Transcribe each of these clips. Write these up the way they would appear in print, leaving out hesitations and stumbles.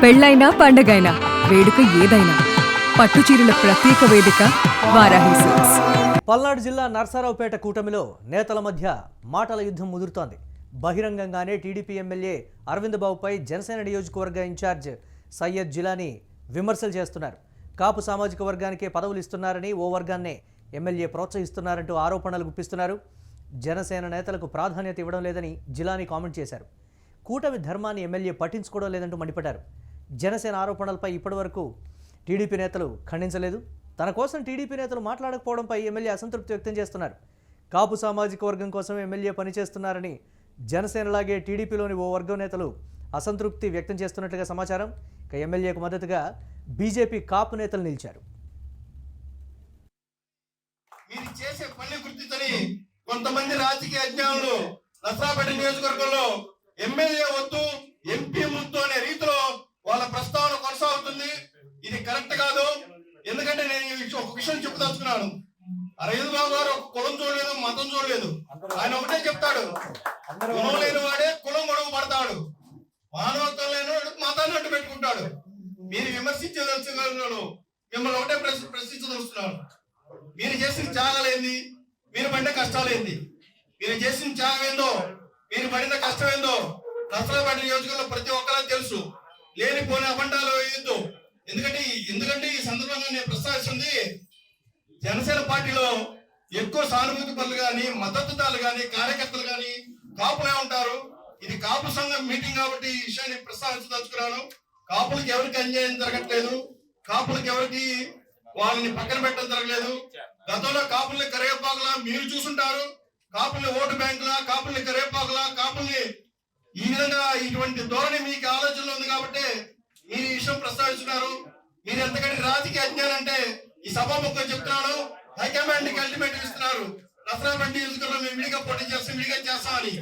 పెళ్ళైనా పండగైనా వేడుక ఏదైనా పట్టుచీరల ప్రత్యేక వేదిక వారాహి సిల్క్స్. పల్నాడు జిల్లా నర్సారావుపేట కూటమిలో నేతల మధ్య మాటల యుద్ధం ముదురుతోంది. బహిరంగంగానే టీడీపీ ఎమ్మెల్యే అరవింద్ బాబుపై జనసేన నియోజకవర్గ ఇన్ఛార్జ్ సయ్యద్ జిలానీ విమర్శలు చేస్తున్నారు. కాపు సామాజిక వర్గానికే పదవులు ఇస్తున్నారని, ఓ వర్గాన్నే ఎమ్మెల్యే ప్రోత్సహిస్తున్నారంటూ ఆరోపణలు గుప్పిస్తున్నారు. జనసేన నేతలకు ప్రాధాన్యత ఇవ్వడం లేదని జిలానీ కామెంట్ చేశారు. కూటమి ధర్మాన్ని ఎమ్మెల్యే పట్టించుకోవడం లేదంటూ మండిపడ్డారు. జనసేన ఆరోపణలపై ఇప్పటివరకు టీడీపీ నేతలు ఖండించలేదు. తన కోసం టీడీపీ నేతలు మాట్లాడకపోవడంపై ఎమ్మెల్యే అసంతృప్తి వ్యక్తం చేస్తున్నారు. కాపు సామాజిక వర్గం కోసం ఎమ్మెల్యే పనిచేస్తున్నారని జనసేనలాగే టీడీపీలోని ఓ వర్గం నేతలు అసంతృప్తి వ్యక్తం చేస్తున్నట్లుగా సమాచారం. ఇక ఎమ్మెల్యేకు మద్దతుగా బీజేపీ కాపు నేతలు నిలిచారు. మీరు చేసే పని గుర్తించని కొంతమంది రాజకీయ అజ్ఞానులు నర్సారావుపేట నియోజకవర్గంలో ఎమ్మెల్యే వద్దు, ఎంపీ ముద్దు అనే రీతిలో వాళ్ళ ప్రస్తావన కొనసాగుతుంది. ఇది కరెక్ట్ కాదు. ఎందుకంటే నేను ఒక విషయం చెప్పదలుచుకున్నాను. అరవింద్ బాబు గారు ఒక కులం చూడలేదు, మతం చూడలేదు. ఆయన ఒకటే చెప్తాడు, కులం లేని వాడే కులం గొడవ పడతాడు, మానవత్వం లేని వాడు మతాన్ని అడ్డు పెట్టుకుంటాడు. మీరు విమర్శించదలుచుకున్నాను, మిమ్మల్ని ఒకటే ప్రశ్నించదలుచుకున్నాను. మీరు చేసిన త్యాగాలేంది, మీరు పడిన కష్టాలేంది? మీరు చేసిన త్యాగం ఏందో, మీరు పడిన కష్టం ఏందో నర్సారావుపేట నియోజకవర్గంలో ప్రతి ఒక్కరికి తెలుసు. లేనిపోని అబండాలు వేయొద్దు. ఎందుకంటే ఈ సందర్భంగా నేను ప్రస్తావిస్తుంది, జనసేన పార్టీలో ఎక్కువ సానుభూతి పనులు కానీ, మద్దతుదారులు కానీ, కార్యకర్తలు కానీ కాపులే ఉంటారు. ఇది కాపు సంఘం మీటింగ్ కాబట్టి ఈ విషయాన్ని ప్రస్తావించదలుచుకున్నాను. కాపులకి ఎవరికి అన్యాయం జరగట్లేదు, కాపులకి ఎవరికి వాళ్ళని పక్కన పెట్టడం జరగలేదు. గతంలో కాపుల్ని కరేపాకులా మీరు చూసుంటారు. కాపుల్ని ఓటు బ్యాంకులా, కాపుల్ని కరేపాకులా, కాపుల్ని ఈ విధంగా ఇటువంటి ధోరణి మీకు ఆలోచనలో ఉంది కాబట్టి మీరు ఈ విషయం ప్రస్తావిస్తున్నారు. మీరు ఎంతకంటే రాజకీయ అజ్ఞానం అంటే ఈ సభాముఖంగా చెప్తున్నాను. హైకమాండ్ కి అల్టిమేట్ ఇస్తున్నారు, నర్సారావుపేట నియోజకవర్గంలో మేము విడిగా పోటీ చేస్తామని.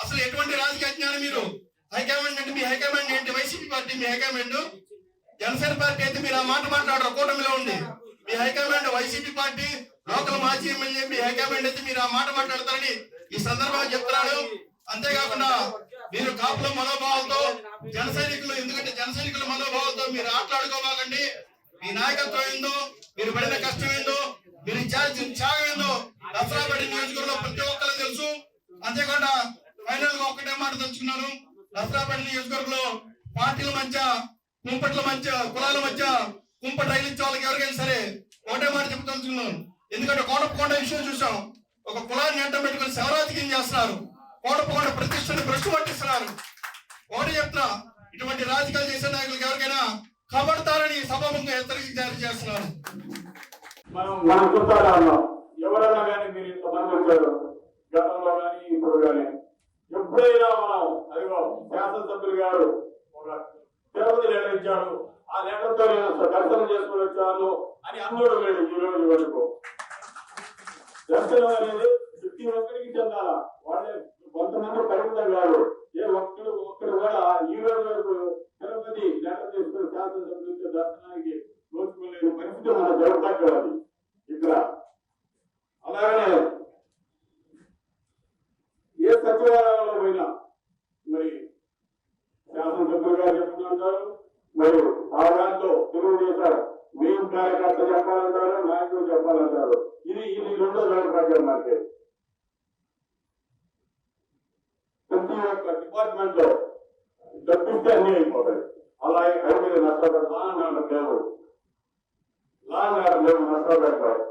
అసలు ఎటువంటి రాజకీయ అజ్ఞానం మీరు? హైకమాండ్ అంటే మీ హైకమాండ్ ఏంటి? వైసీపీ పార్టీ మీ హైకమాండ్. జనసేన పార్టీ అయితే మీరు ఆ మాట మాట్లాడరు, కూటమిలో ఉంది. మీ హైకమాండ్ వైసీపీ పార్టీ, లోకల్ మాజీ ఎమ్మెల్యే మీ హైకమాండ్ అయితే మీరు ఆ మాట మాట్లాడతారని ఈ సందర్భంగా చెప్తున్నాను. అంతేకాకుండా మీరు కాపుల మనోభావాలతో జన సైనికుల మనోభావాలతో మీరు ఆటలాడుకోవాలండి. మీ నాయకత్వం ఏందో, మీరు పడిన కష్టం ఏందో, మీరు త్యాగం ఏందో నర్సారావుపేట నియోజకవర్గంలో ప్రతి ఒక్కరు తెలుసు. అంతేకాకుండా ఫైనల్ గా ఒక్కటే మాట తెలుసుకున్నాను, నర్సారావుపేట నియోజకవర్గంలో పార్టీల మధ్య, కుంపట్ల మధ్య, కులాల మధ్య కుంపటి రైలించే వాళ్ళకి ఎవరికైనా సరే ఒకటే మాట చెప్తున్నాను. ఎందుకంటే కోటప్పకొండ విషయం చూసాం. ఒక కులాన్ని అడ్డం పెట్టుకుని శవరాజకీయం చేస్తున్నారు. కోటప్పకొండ ప్రతిష్టను భ్రష్టు పట్టిస్తున్నారు. ఒకటి చెప్తున్నా, ఇటువంటి రాజకీయాలు చేసే నాయకులకు ఎవరికైనా కబడతారని సభాముఖంగా హెచ్చరిక జారీ చేస్తున్నారు. మనం చూస్తారా, ఎవరైనా కానీ మీరు ఇంతమంది వచ్చారు గతంలో కానీ ఇప్పుడు కానీ, ఎప్పుడైనా మనం అదిగో శాసనసభ్యులు గారు ఒక తిరుపతి లెటర్ ఇచ్చాడు, ఆ లెటర్ తో నేను దర్శనం చేసుకుని వచ్చాను అని అందరూ లేదు. ఈ రోజు వరకు దర్శనం అనేది ప్రతి ఒక్కరికి చెందాలా. వాళ్ళే కొంతమంది పరిమితం కాదు. ఏ ఒక్కడు కూడా ఈ రోజు వరకు తిరుపతి లెటర్ తీసుకుని శాసనసభ్యులతో దర్శనానికి నోచుకోలేని పరిస్థితి మన జరుగుతుంది ఇక్కడ. అలాగనే ఏ సచివాలయంలో పోయినా మరి శాసనసభ్యులు గారు చెప్తుంటారు, మరి ఆ దాంట్లో తెలుగుదేశం మెయిన్ కార్యకర్త చెప్పాలంటారు, నాయకులు చెప్పాలంటారు. ఇది రెండో జరుగుతుంది. మనకి ప్రతి ఒక్క డిపార్ట్మెంట్ లో డబ్బిస్తే అన్ని అయిపోతాయి. అలా అయిపోయింది నష్టపడి లేవు నష్టపడతారు.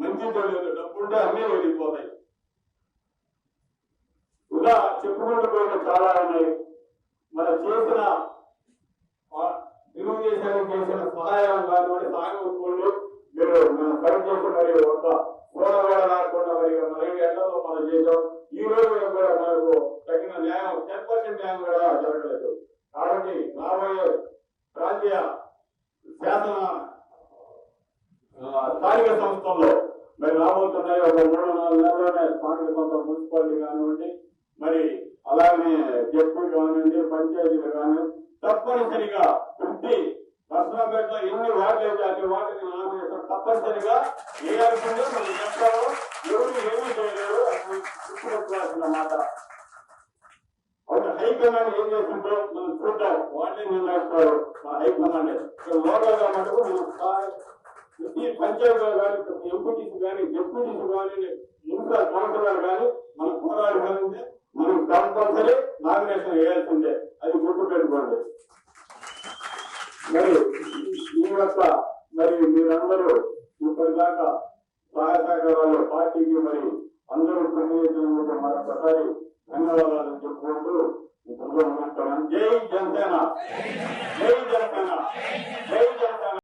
మంచి తెలియదు, డబ్బు ఉంటే అన్నీ వెళ్ళిపోతాయి. ఇలా చెప్పుకుంటూ పోయిన చాలా ఉన్నాయి. మన చేసిన తెలుగుదేశానికి చేసిన సహాయం కానివ్వండి, సాగుకోండి మీరు మనం చేసి మరి ఒక కూడా రాకుండా మరి 4 గంటల్లో మనం చేసాం. ఈ రోజు కూడా మనకు తగిన న్యాయం 10% న్యాయం కూడా జరగలేదు. కాబట్టి రాబోయే ప్రాంతీయ శాసన స్థానిక సంస్థల్లో మరి రాబోతున్నాయి. ఒక 3-4 నెలల్లోనే స్థానిక సంస్థ మున్సిపాలిటీ కానివ్వండి, మరి అలాగే జడ్పీ కానివ్వండి, పంచాయతీలు కానివ్వండి, తప్పనిసరిగా ప్రతి నర్సారావుపేటలో ఎన్ని వార్డులు అయితే అన్ని వాటిని నామినేషన్ తప్పనిసరిగా వేయాల్సిందే. మనం చెప్తాము, ఎవరు ఏమీ చేయలేరు. అది గుర్తుపెట్టుకోవాల్సిన మాట. ఒక హైకమాండ్ ఏం చేస్తుందో మనం చూద్దాం, వాళ్ళే నిర్ణయిస్తారు. మా హైకమాండ్ లోకల్గా మటుకు ప్రతి పంచాయతీలో కానీ, ప్రతి ఎంపీటీసీ కానీ, డిప్యూటీసీ కానీ, మున్సిపల్ కౌన్సిలర్ కానీ మనం పోరాడాలంటే మనం కంపల్సరీ నామినేషన్ వేయాల్సిందే. అది గుర్తుపెట్టుకోండి. మరి ఈ యొక్క మరి మీరందరూ ఇప్పటిదాకా సహాయ సహకారాలు పార్టీకి మరి అందరూ పనిచేసినందుకు మరొకసారి ధన్యవాదాలు చెప్పుకుంటూ జై జనసేన.